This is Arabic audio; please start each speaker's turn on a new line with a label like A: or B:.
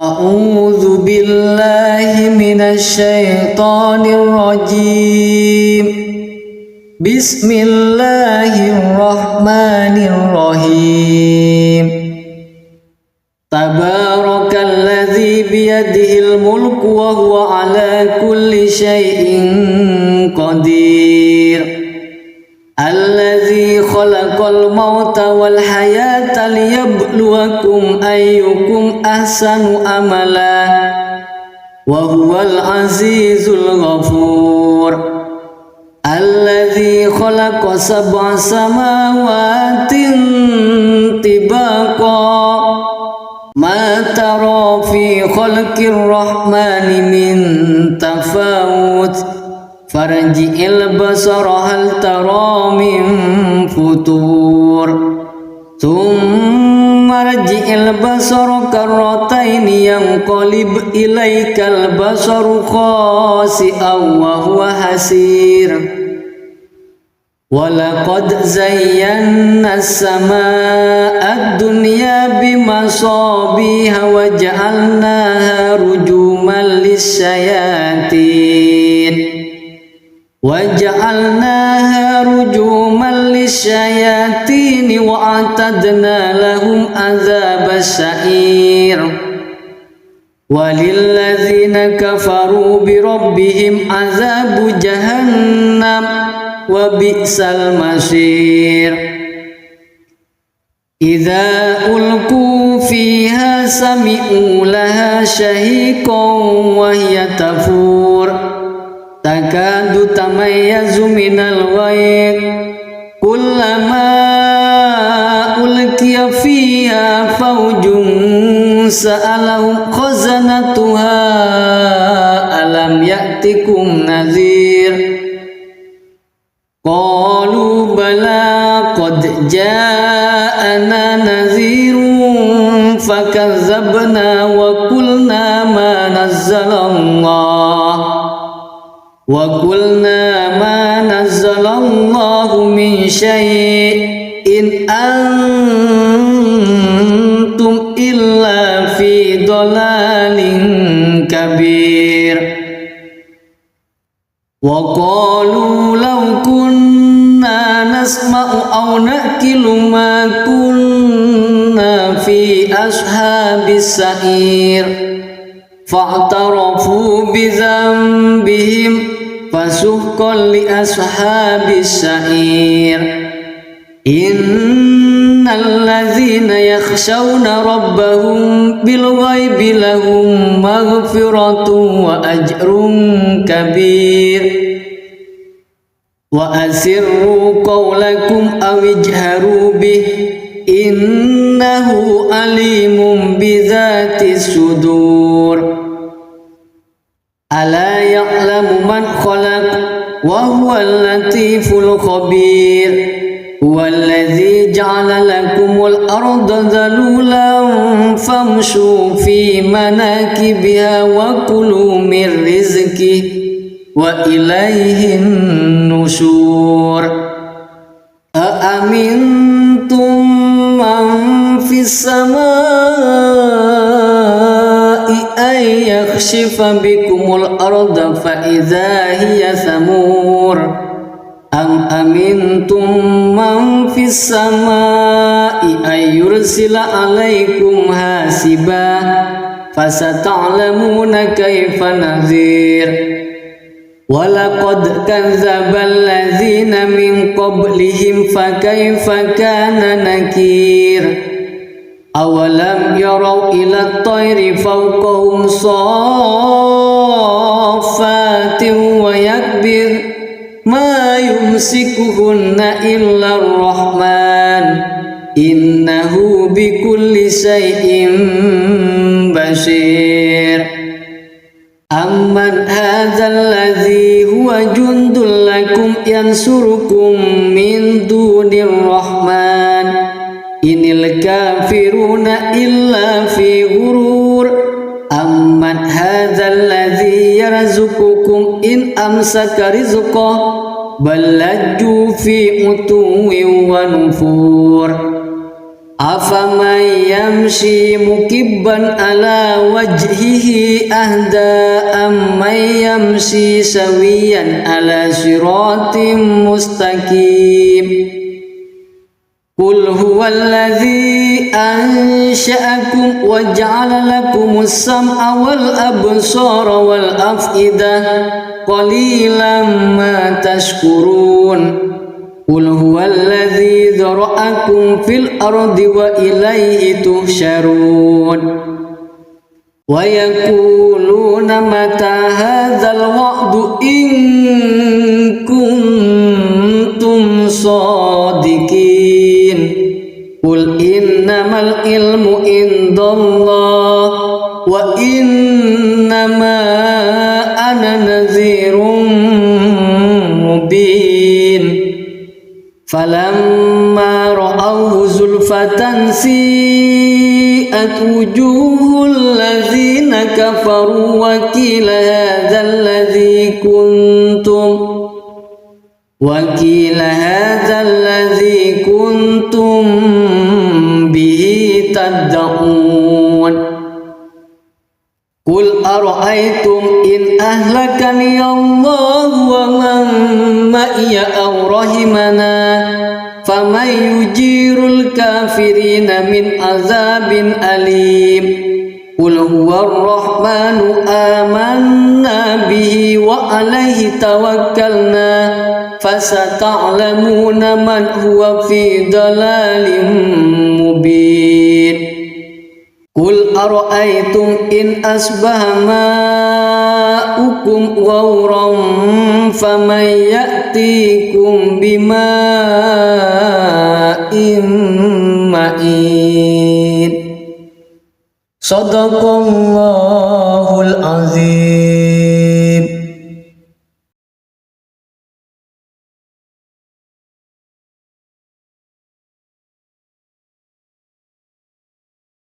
A: A'udzu billahi minasy syaithanir rajim. Bismillahirrahmanirrahim. Tabarakalladzi biyadihil mulku wa huwa ala kulli syai'in qadir. Alladzi khalaqal mauta wal hayata liyabluwakum ayyukum ahsanu amala wa huwal azizul ghafur. Alladzi khalaqa sab'a samawatin tibaqa ma tara fi khalqir rahmani min tafawut farji'il basara hal tara min futur thumma rji'il basara karrataini yanqalib ilaikal basaru khasi'an wa huwa hasir. Walaqad zayyana as-samaa'a ad-dunya bimasabiha wa ja'alnaha rujuman lis-syayatin وَجَعَلْنَاهَا رُجُومًا لِلشَّيَاطِينِ وَأَعْتَدْنَا لَهُمْ عَذَابَ السَّعِيرِ. وَلِلَّذِينَ كَفَرُوا بِرَبِّهِمْ عَذَابُ جَهَنَّمَ وَبِئْسَ الْمَصِيرُ. إِذَا أُلْقُوا فِيهَا سَمِعُوا لَهَا شَهِيقًا وَهِيَ تَفُورُ takadu tamayyazu minal ghayz kullama ulqiya fiha fawjun sa'alahum khazanatuha alam ya'tikum nadhir qalu bala qad ja'ana nadhirun fakazzabna wa qulna ma nazzalallah وَقُلْنَا مَا نَزَّلَ اللَّهُ مِنْ شَيْءٍ إِنْ أَنْتُمْ إِلَّا فِي ضَلَالٍ كَبِيرٍ. وَقَالُوا لَوْ كُنَّا نَسْمَعُ أَوْ نَعْقِلُ مَا كُنَّا فِي أَصْحَابِ السَّعِيرِ فَاعْتَرَفُوا بِذَنبِهِمْ فَسُحْقًا لِأَصْحَابِ السَّعِيرِ. إِنَّ الَّذِينَ يَخْشَوْنَ رَبَّهُمْ بِالْغَيْبِ لَهُمْ مَغْفِرَةٌ وَأَجْرٌ كَبِيرٌ. وَأَسِرُّوا قَوْلَكُمْ أَوِ اجْهَرُوا بِهِ إِنَّهُ عَلِيمٌ بِذَاتِ الصُّدُورِ. ألا يعلم من خلق وهو اللطيف الخبير. هو الذي جعل لكم الأرض ذلولا فامشوا في مناكبها وكلوا من رزقه وإليه النشور. أأمنتم من في السماء أن يخسف بكم الأرض فإذا هي تمور أم أمنتم من في السماء أن يرسل عليكم حاسبا فستعلمون كيف نذير. وَلَقَدْ كَذَّبَ الَّذِينَ مِنْ قَبْلِهِمْ فَكَيْفَ كَانَ نَكِيرِ. أَوَلَمْ يَرَوْا إِلَى الطَّيْرِ فَوْقَهُمْ صَافَّاتٍ وَيَقْبِضْنَ مَا يُمْسِكُهُنَّ إِلَّا الرَّحْمَنُ إِنَّهُ بِكُلِّ شَيْءٍ بَصِيرٌ. أَمَّنْ هَذَا الَّذِي هُوَ جُنْدٌ لَكُمْ يَنْصُرُكُمْ مِنْ دُونِ الرَّحْمَنِ إِنِ الْكَافِرُونَ إِلَّا فِي غُرُورٍ. أَمَّنْ هَذَا الَّذِي يَرْزُقُكُمْ إِنْ أَمْسَكَ رِزْقَهُ بَلْ لَجُّوا فِي عُتُوٍّ وَنُفُورٍ. أفمن يمشي مكبا على وجهه أهدى أمن يمشي سويا على صراط مستقيم قل هو الذي أنشأكم وجعل لكم السمع والأبصار والأفئدة قليلا ما تشكرون قل هو الذي ذرأكم في الأرض وإليه تحشرون ويقولون متى هذا الوعد إن كنتم صادقين قل إنما العلم عند الله وإنما أنا نذير مبين فلما رأوه زلفة سيئت وجوه الذين كفروا وقيل هذا الذي كنتم به تدعون قل أرأيتم إن أهلكني الله ومن معي أو رحمنا فمن يجير الكافرين من عذاب أليم قل هو الرحمن آمنا به وعليه توكلنا فستعلمون من هو في ضلال مبين قل أرأيتم إن أصبح ماؤكم غورا فمن يأتيكم بماء معين صدق الله العظيم.